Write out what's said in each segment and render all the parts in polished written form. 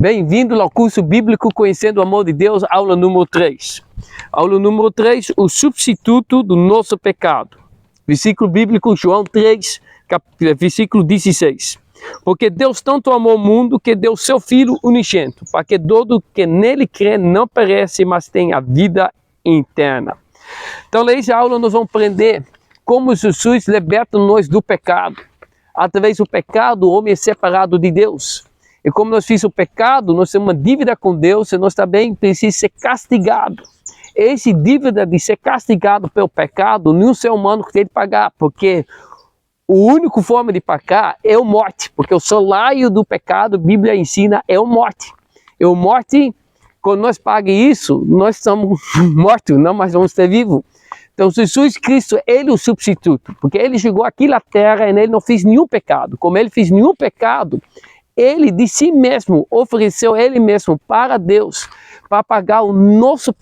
Bem-vindo ao curso bíblico Conhecendo o Amor de Deus, aula número 3. Aula número 3, o substituto do nosso pecado. Versículo bíblico, João 3, versículo 16. Porque Deus tanto amou o mundo que deu seu Filho unigênito, para que todo que nele crê não perece, mas tenha a vida eterna. Então, nessa aula nós vamos aprender como Jesus liberta nós do pecado. Através do pecado, o homem é separado de Deus. E como nós fizemos o pecado, nós temos uma dívida com Deus e nós também precisamos ser castigados. Essa dívida de ser castigado pelo pecado, nenhum ser humano tem de pagar, porque a única forma de pagar é a morte, porque o salário do pecado, a Bíblia ensina, é a morte. E a morte, quando nós pagamos isso, nós estamos mortos, não mais vamos estar vivos. Então, Jesus Cristo, Ele é o substituto, porque Ele chegou aqui na terra e Ele não fez nenhum pecado. Como Ele fez nenhum pecado, Ele de si mesmo ofereceu Ele mesmo para Deus, para pagar o nosso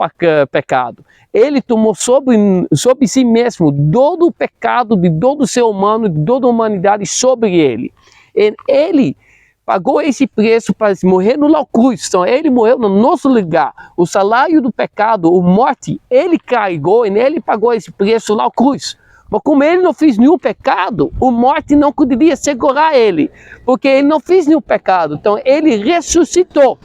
pecado. Ele tomou sobre si mesmo todo o pecado de todo ser humano, de toda a humanidade sobre Ele. E Ele pagou esse preço para morrer na cruz. Então, Ele morreu no nosso lugar. O salário do pecado, a morte, Ele carregou e Ele pagou esse preço na cruz. Mas como Ele não fez nenhum pecado, a morte não poderia segurar Ele, porque Ele não fez nenhum pecado. Então, Ele ressuscitou.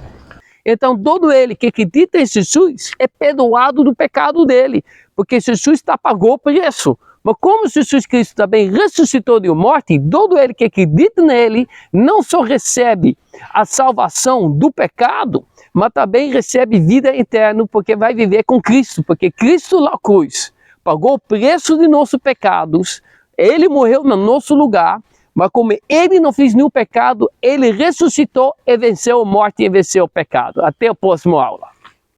Então, todo ele que acredita em Jesus é perdoado do pecado dele, porque Jesus pagou o preço. Mas como Jesus Cristo também ressuscitou de morte, todo ele que acredita nele não só recebe a salvação do pecado, mas também recebe vida eterna, porque vai viver com Cristo, porque Cristo na cruz pagou o preço de nossos pecados, Ele morreu no nosso lugar, mas como Ele não fez nenhum pecado, Ele ressuscitou e venceu a morte e venceu o pecado. Até a próxima aula.